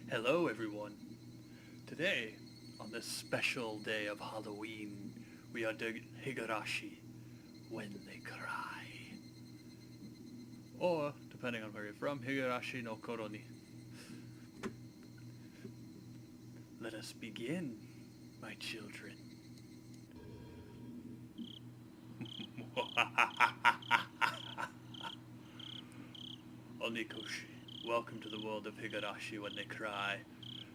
Hello, everyone. Today, on this special day of Halloween, we are doing Higurashi when they cry. Or, depending on where you're from, Higurashi no Koroni. Let us begin, my children. Onikoshi, welcome to the world of Higurashi when they cry.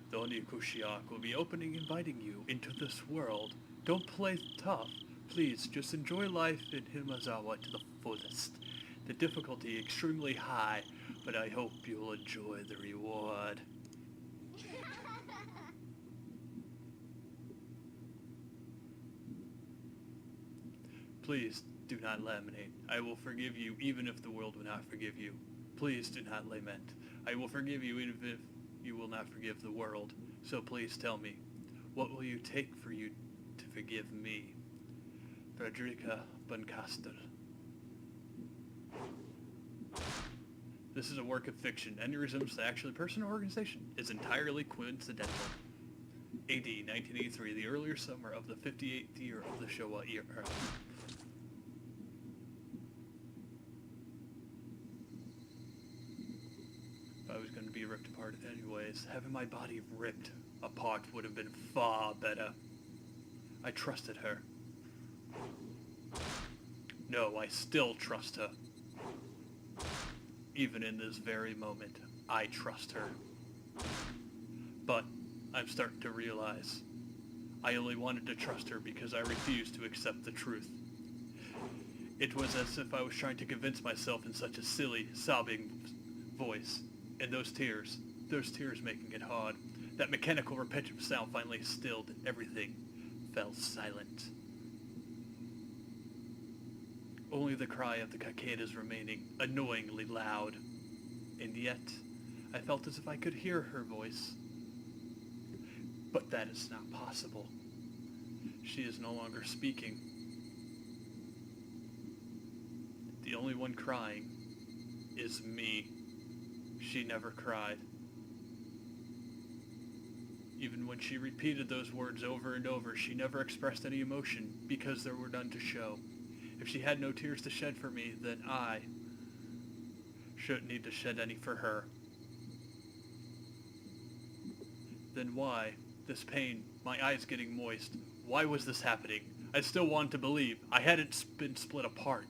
The Onikoshi arc will be opening, inviting you into this world. Don't play tough. Please, just enjoy life in Himazawa to the fullest. The difficulty extremely high, but I hope you'll enjoy the reward. Please do not laminate. I will forgive you even if the world will not forgive you. Please do not lament. I will forgive you even if you will not forgive the world. So please tell me, what will you take for you to forgive me? Frederica Buncaster. This is a work of fiction. Any resemblance to actually person or organization is entirely coincidental. AD 1983, the earlier summer of the 58th year of the Showa era. If I was going to be ripped apart anyways, having my body ripped apart would have been far better. I trusted her. No, I still trust her. Even in this very moment, I trust her. But I'm starting to realize I only wanted to trust her because I refused to accept the truth. It was as if I was trying to convince myself in such a silly, sobbing voice. And those tears making it hard. That mechanical repetitive sound finally stilled and everything fell silent. Only the cry of the cicadas remaining, annoyingly loud. And yet, I felt as if I could hear her voice. But that is not possible. She is no longer speaking. The only one crying is me. She never cried. Even when she repeated those words over and over, she never expressed any emotion because there were none to show. If she had no tears to shed for me, then I shouldn't need to shed any for her. Then why? This pain, my eyes getting moist. Why was this happening? I still wanted to believe. I hadn't been split apart.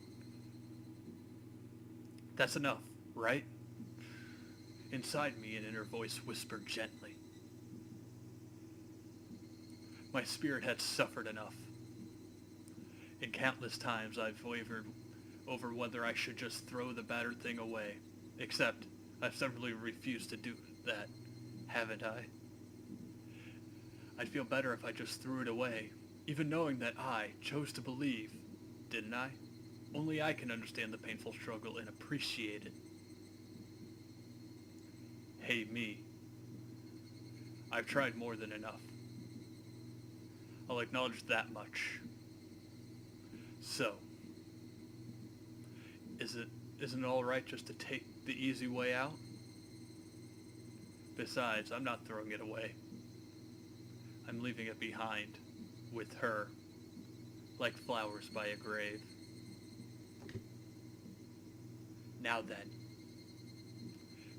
That's enough, right? Inside me, an inner voice whispered gently. My spirit had suffered enough. And countless times I've wavered over whether I should just throw the battered thing away. Except, I've stubbornly refused to do that, haven't I? I'd feel better if I just threw it away, even knowing that I chose to believe, didn't I? Only I can understand the painful struggle and appreciate it. Hey, me. I've tried more than enough. I'll acknowledge that much. So, isn't it alright just to take the easy way out? Besides, I'm not throwing it away. I'm leaving it behind, with her, like flowers by a grave. Now then,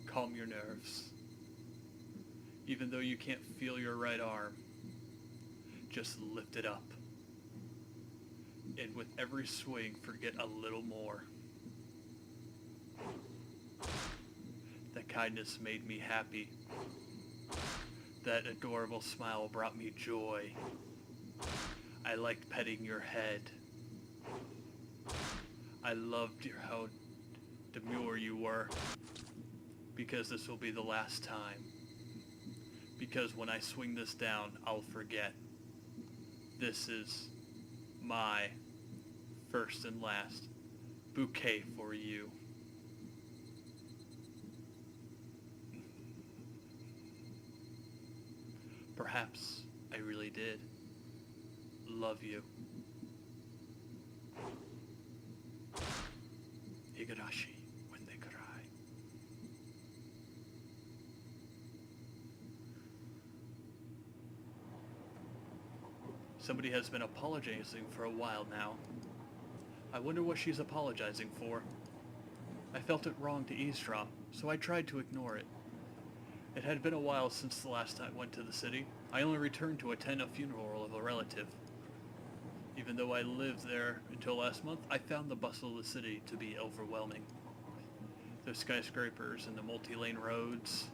calm your nerves. Even though you can't feel your right arm, just lift it up. And with every swing, forget a little more. That kindness made me happy. That adorable smile brought me joy. I liked petting your head. I loved how demure you were. Because this will be the last time. Because when I swing this down, I'll forget. This is my first and last bouquet for you. Perhaps I really did love you. Higurashi when they cry. Somebody has been apologizing for a while now. I wonder what she's apologizing for. I felt it wrong to eavesdrop, so I tried to ignore it. It had been a while since the last time I went to the city. I only returned to attend a funeral of a relative. Even though I lived there until last month, I found the bustle of the city to be overwhelming. The skyscrapers and the multi-lane roads,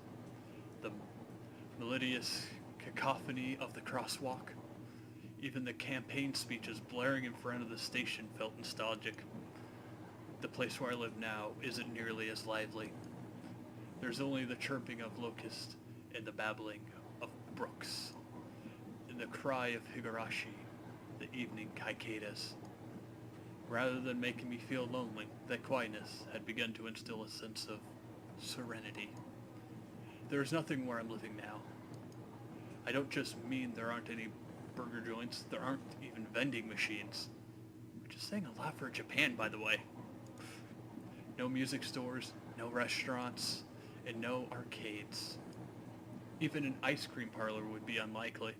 the melodious cacophony of the crosswalk, even the campaign speeches blaring in front of the station felt nostalgic. The place where I live now isn't nearly as lively. There's only the chirping of locusts and the babbling of brooks, and the cry of Higurashi, the evening cicadas. Rather than making me feel lonely, that quietness had begun to instill a sense of serenity. There is nothing where I'm living now. I don't just mean there aren't any burger joints, there aren't even vending machines. Which is saying a lot for Japan, by the way. No music stores, no restaurants, and no arcades. Even an ice cream parlor would be unlikely.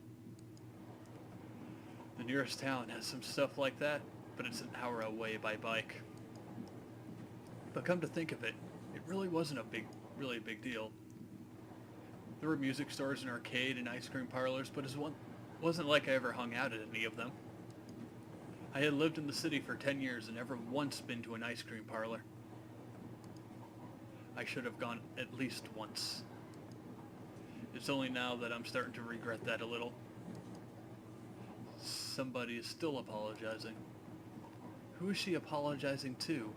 The nearest town has some stuff like that, but it's an hour away by bike. But come to think of it, it really wasn't really a big deal. There were music stores and arcade and ice cream parlors, but it wasn't like I ever hung out at any of them. I had lived in the city for 10 years and never once been to an ice cream parlor. I should have gone at least once. It's only now that I'm starting to regret that a little. Somebody is still apologizing. Who is she apologizing to?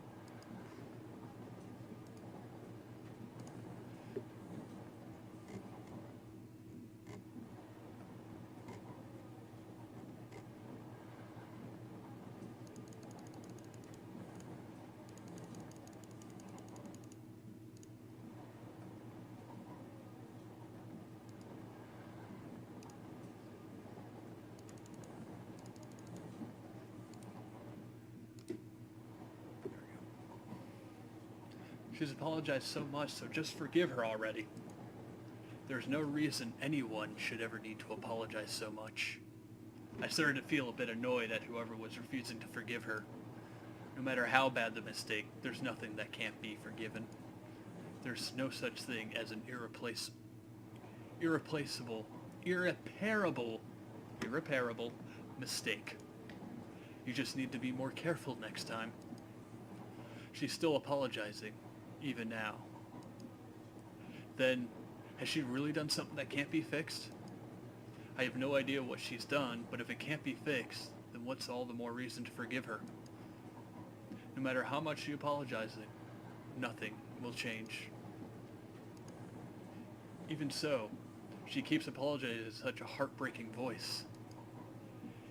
She's apologized so much, so just forgive her already. There's no reason anyone should ever need to apologize so much. I started to feel a bit annoyed at whoever was refusing to forgive her. No matter how bad the mistake, there's nothing that can't be forgiven. There's no such thing as an irreparable mistake. You just need to be more careful next time. She's still apologizing, even now. Then, has she really done something that can't be fixed? I have no idea what she's done, but if it can't be fixed, then what's all the more reason to forgive her? No matter how much she apologizes, nothing will change. Even so, she keeps apologizing in such a heartbreaking voice.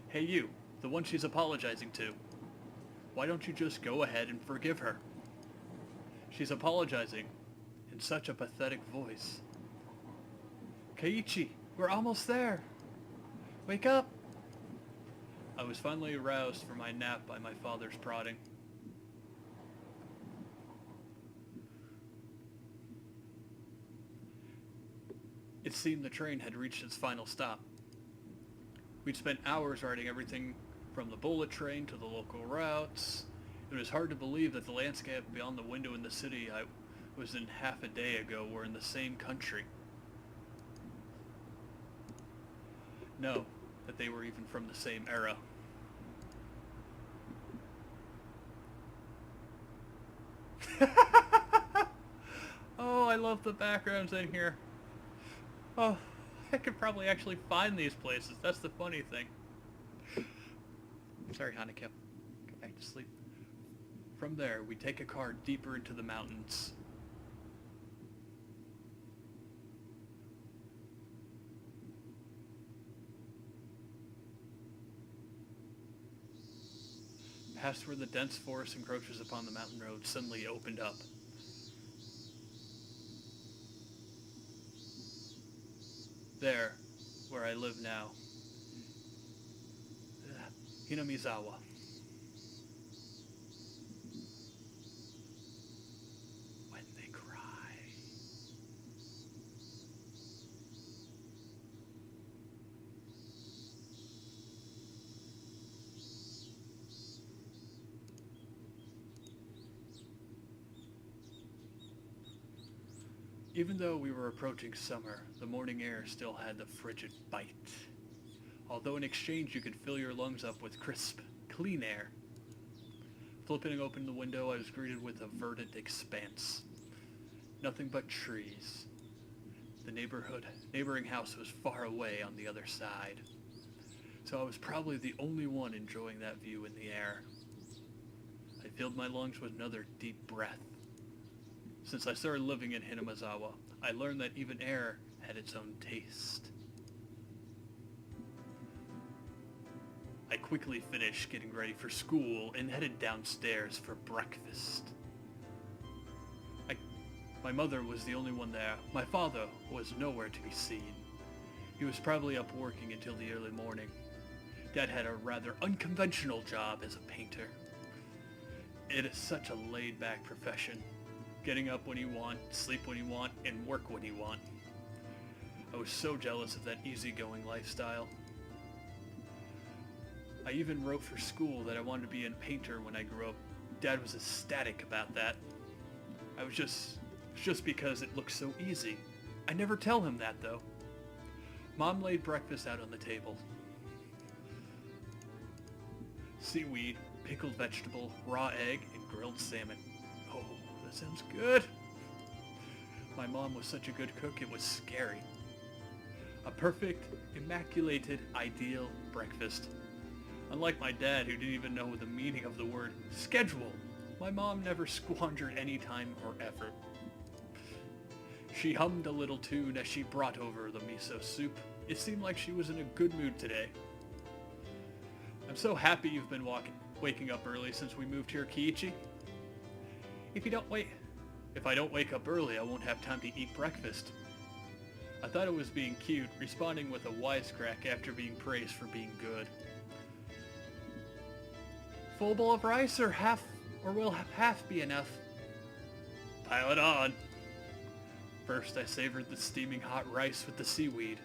Hey you, the one she's apologizing to. Why don't you just go ahead and forgive her? She's apologizing in such a pathetic voice. Keiichi, we're almost there. Wake up. I was finally aroused from my nap by my father's prodding. It seemed the train had reached its final stop. We'd spent hours riding everything from the bullet train to the local routes. It was hard to believe that the landscape beyond the window in the city I was in half a day ago were in the same country. No, that they were even from the same era. Oh, I love the backgrounds in here. Oh, I could probably actually find these places. That's the funny thing. Sorry, Haneke. Go back to sleep. From there, we take a car deeper into the mountains. Past where the dense forest encroaches upon the mountain road suddenly opened up. There, where I live now. Hinamizawa. When they cry. Even though we were approaching summer, the morning air still had the frigid bite. Although in exchange you could fill your lungs up with crisp, clean air. Flipping open the window, I was greeted with a verdant expanse. Nothing but trees. The neighboring house was far away on the other side. So I was probably the only one enjoying that view in the air. I filled my lungs with another deep breath. Since I started living in Hinamazawa, I learned that even air had its own taste. I quickly finished getting ready for school and headed downstairs for breakfast. My mother was the only one there. My father was nowhere to be seen. He was probably up working until the early morning. Dad had a rather unconventional job as a painter. It is such a laid-back profession. Getting up when you want, sleep when you want, and work when you want. I was so jealous of that easygoing lifestyle. I even wrote for school that I wanted to be a painter when I grew up. Dad was ecstatic about that. Just because it looked so easy. I never tell him that, though. Mom laid breakfast out on the table. Seaweed, pickled vegetable, raw egg, and grilled salmon. Oh, that sounds good. My mom was such a good cook, it was scary. A perfect, immaculated, ideal breakfast. Unlike my dad, who didn't even know the meaning of the word schedule, my mom never squandered any time or effort. She hummed a little tune as she brought over the miso soup. It seemed like she was in a good mood today. I'm so happy you've been waking up early since we moved here, Kiichi. If I don't wake up early, I won't have time to eat breakfast. I thought it was being cute, responding with a wisecrack after being praised for being good. Full bowl of rice or will half be enough? Pile it on. First, I savored the steaming hot rice with the seaweed.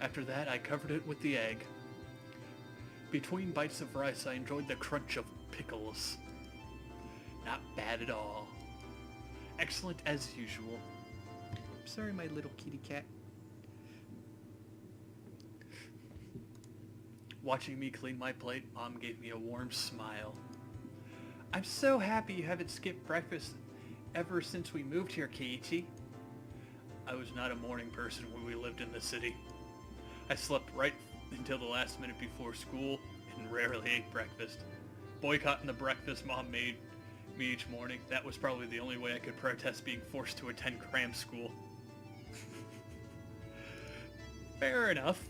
After that, I covered it with the egg. Between bites of rice, I enjoyed the crunch of pickles. Not bad at all. Excellent as usual. Sorry, my little kitty cat. Watching me clean my plate, Mom gave me a warm smile. I'm so happy you haven't skipped breakfast ever since we moved here, Kiichi. I was not a morning person when we lived in the city. I slept right until the last minute before school and rarely ate breakfast. Boycotting the breakfast Mom made me each morning, that was probably the only way I could protest being forced to attend cram school. Fair enough.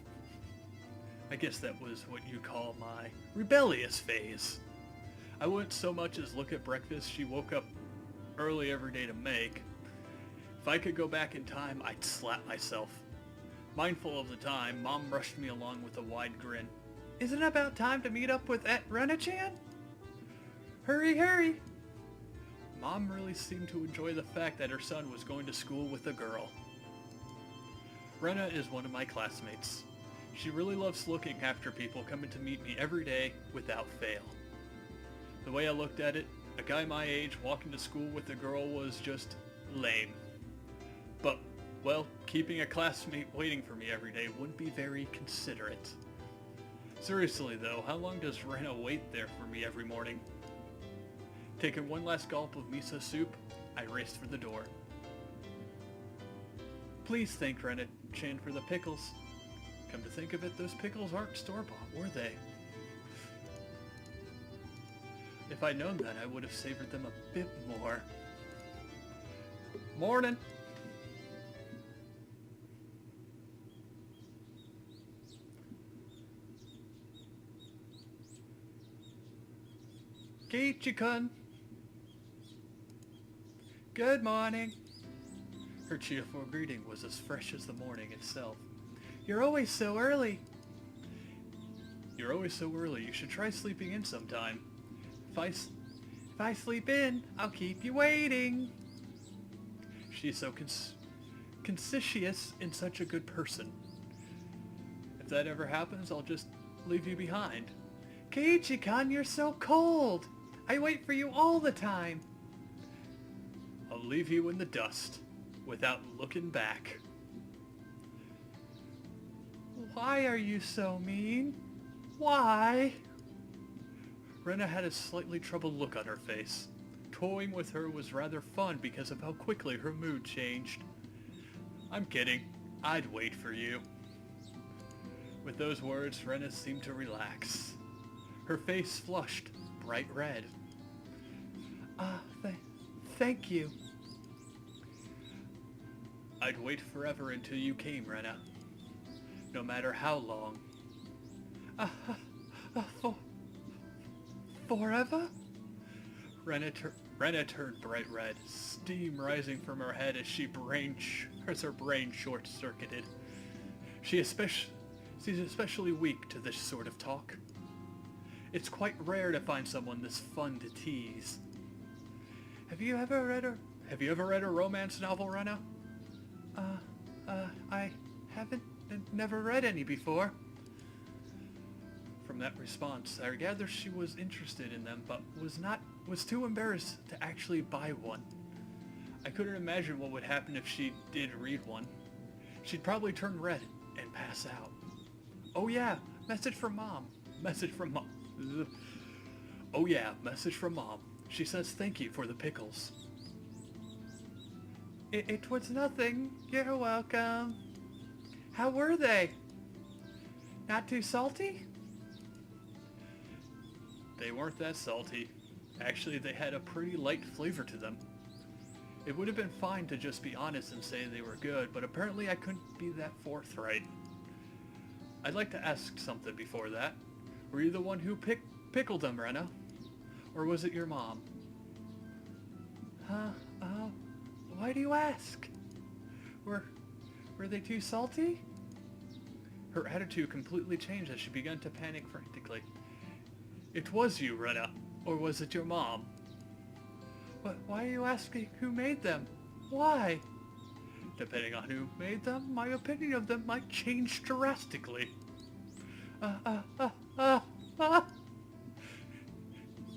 I guess that was what you call my rebellious phase. I wouldn't so much as look at breakfast she woke up early every day to make. If I could go back in time, I'd slap myself. Mindful of the time, Mom rushed me along with a wide grin. Isn't it about time to meet up with Rena-chan? Hurry, hurry! Mom really seemed to enjoy the fact that her son was going to school with a girl. Rena is one of my classmates. She really loves looking after people coming to meet me every day without fail. The way I looked at it, a guy my age walking to school with a girl was just lame. But, well, keeping a classmate waiting for me every day wouldn't be very considerate. Seriously though, how long does Rena wait there for me every morning? Taking one last gulp of miso soup, I raced for the door. Please thank Rena-chan for the pickles. Come to think of it, those pickles aren't store-bought, were they? If I'd known that, I would have savored them a bit more. Morning! Kiichi-kun! Good morning! Her cheerful greeting was as fresh as the morning itself. You're always so early! You're always so early. You should try sleeping in sometime. If I sleep in, I'll keep you waiting. She's so conscientious and such a good person. If that ever happens, I'll just leave you behind. Kiichi-kun, you're so cold. I wait for you all the time. I'll leave you in the dust. without looking back. Why are you so mean? Why? Rena had a slightly troubled look on her face. Toying with her was rather fun because of how quickly her mood changed. I'm kidding. I'd wait for you. With those words, Rena seemed to relax. Her face flushed bright red. Thank you. I'd wait forever until you came, Rena. No matter how long. Forever? Rena turned bright red, steam rising from her head as her brain short-circuited. She's especially weak to this sort of talk. It's quite rare to find someone this fun to tease. Have you ever read a romance novel, Rena? I haven't never read any before. From that response, I gathered she was interested in them, but was too embarrassed to actually buy one. I couldn't imagine what would happen if she did read one. She'd probably turn red and pass out. Oh yeah, message from Mom. Message from Mom. Ugh. Oh yeah, message from Mom. She says thank you for the pickles. It was nothing. You're welcome. How were they? Not too salty? They weren't that salty. Actually, they had a pretty light flavor to them. It would have been fine to just be honest and say they were good, but apparently I couldn't be that forthright. I'd like to ask something before that. Were you the one who pickled them, Rena? Or was it your mom? Huh? Why do you ask? Were they too salty? Her attitude completely changed as she began to panic frantically. It was you, Rena. Or was it your mom? Why are you asking who made them? Why? Depending on who made them, my opinion of them might change drastically.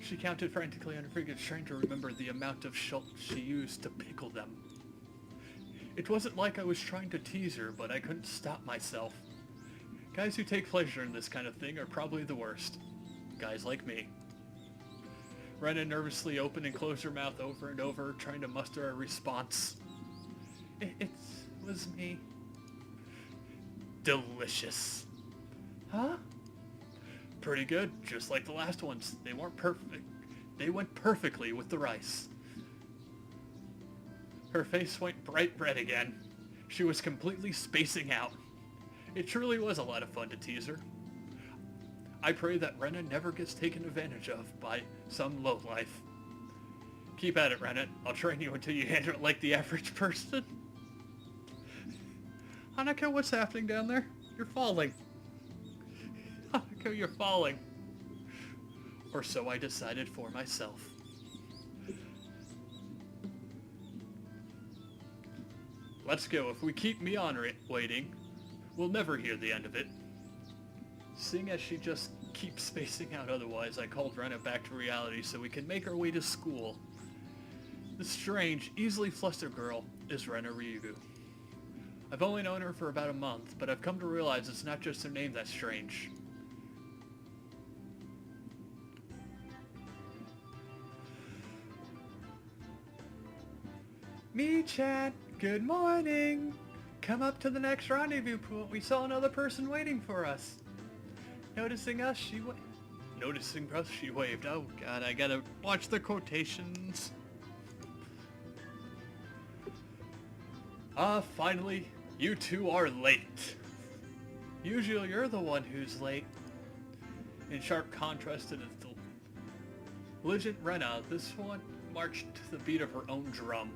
She counted frantically on her fingers, trying to remember the amount of salt she used to pickle them. It wasn't like I was trying to tease her, but I couldn't stop myself. Guys who take pleasure in this kind of thing are probably the worst. Guys like me. Rena nervously opened and closed her mouth over and over, trying to muster a response. It was me. Delicious. Huh? Pretty good, just like the last ones. They weren't perfect. They went perfectly with the rice. Her face went bright red again. She was completely spacing out. It truly was a lot of fun to tease her. I pray that Rena never gets taken advantage of by some lowlife. Keep at it, Rena. I'll train you until you handle it like the average person. Hanako, what's happening down there? You're falling. Hanako, you're falling. Or so I decided for myself. Let's go. If we keep Mionri waiting, we'll never hear the end of it. Seeing as she just keeps spacing out otherwise, I called Rena back to reality so we can make our way to school. This strange, easily flustered girl is Rena Ryugu. I've only known her for about a month, but I've come to realize it's not just her name that's strange. Mi-chan, good morning! Come up to the next rendezvous point. We saw another person waiting for us. Noticing us, she waved. Oh god, I gotta watch the quotations. Finally, you two are late. Usually you're the one who's late. In sharp contrast to the diligent Rena, this one marched to the beat of her own drum.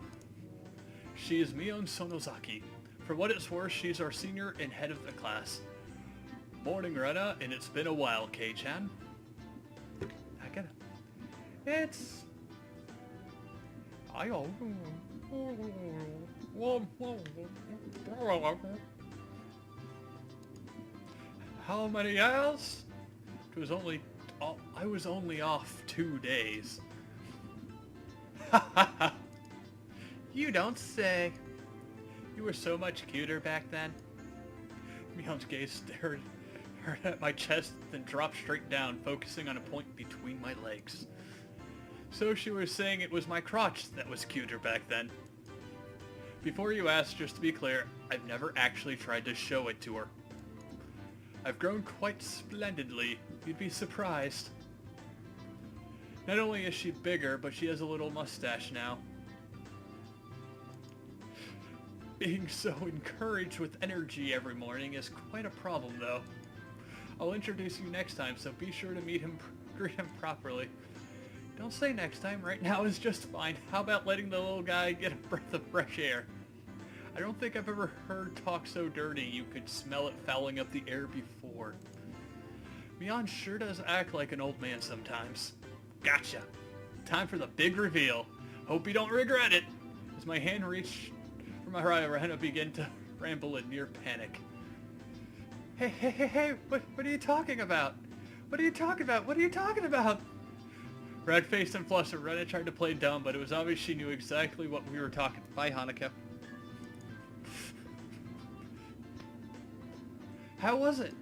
She is Mion Sonozaki. For what it's worth, she's our senior and head of the class. Morning, Rena, and it's been a while, Kei-chan. How many hours? I was only off 2 days. You don't say. You were so much cuter back then. Mion's gaze stared at my chest, then dropped straight down, focusing on a point between my legs. So she was saying it was my crotch that was cuter back then. Before you ask, just to be clear, I've never actually tried to show it to her. I've grown quite splendidly. You'd be surprised. Not only is she bigger, but she has a little mustache now. Being so encouraged with energy every morning is quite a problem, though. I'll introduce you next time, so be sure to greet him properly. Don't say next time, right now is just fine. How about letting the little guy get a breath of fresh air? I don't think I've ever heard talk so dirty you could smell it fouling up the air before. Mion sure does act like an old man sometimes. Gotcha. Time for the big reveal. Hope you don't regret it. As my hand reached for my rifle, Rena began to ramble in near panic. Hey, what are you talking about? What are you talking about? What are you talking about? Red-faced and flustered, Rena tried to play dumb, but it was obvious she knew exactly what we were talking. Bye, Hanukkah. How was it?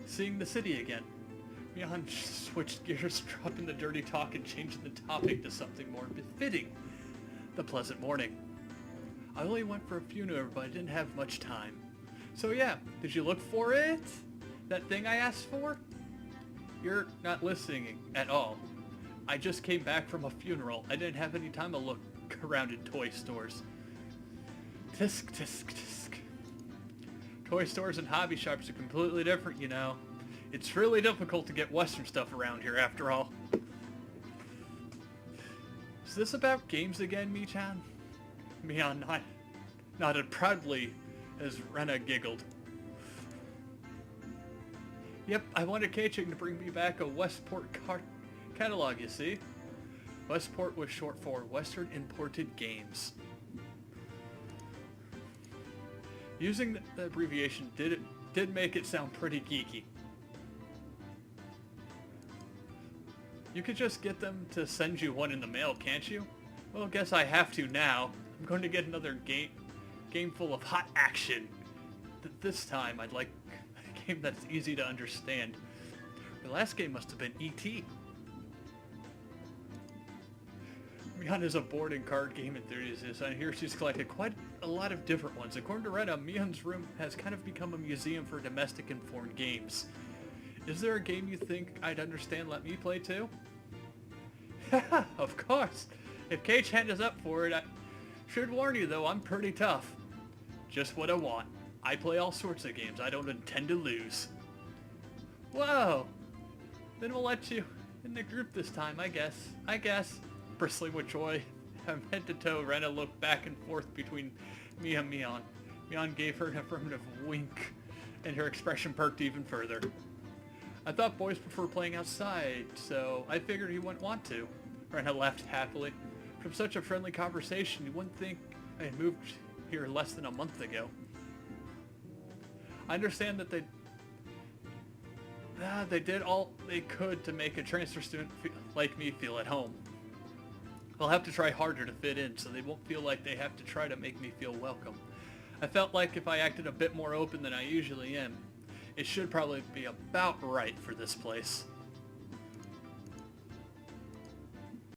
Seeing the city again. Mion switched gears, dropping the dirty talk and changing the topic to something more befitting the pleasant morning. I only went for a funeral, but I didn't have much time. So yeah, did you look for it? That thing I asked for? You're not listening at all. I just came back from a funeral. I didn't have any time to look around in toy stores. Tisk, tisk, tisk. Toy stores and hobby shops are completely different, you know. It's really difficult to get Western stuff around here, after all. Is this about games again, Michan? Mion nodded proudly as Rena giggled. Yep, I wanted Keiiching to bring me back a Westport catalog, you see. Westport was short for Western Imported Games. Using the abbreviation did make it sound pretty geeky. You could just get them to send you one in the mail, can't you? Well, guess I have to now. I'm going to get another game full of hot action. This time, I'd like a game that's easy to understand. The last game must have been E.T. Mion is a board and card game enthusiast, and here she's collected quite a lot of different ones. According to Rena, Mion's room has kind of become a museum for domestic and foreign games. Is there a game you think I'd understand let me play too? Haha, of course. If Kei-chan is up for it, I should warn you though, I'm pretty tough. Just what I want. I play all sorts of games. I don't intend to lose. Whoa! Then we'll let you in the group this time, I guess. Bristling with joy, from head to toe, Rena looked back and forth between me and Mion. Mion gave her an affirmative wink, and her expression perked even further. I thought boys prefer playing outside, so I figured he wouldn't want to. Rena laughed happily. From such a friendly conversation, you wouldn't think I had moved here less than a month ago. I understand that they did all they could to make a transfer student like me feel at home. They'll have to try harder to fit in, so they won't feel like they have to try to make me feel welcome. I felt like if I acted a bit more open than I usually am, it should probably be about right for this place.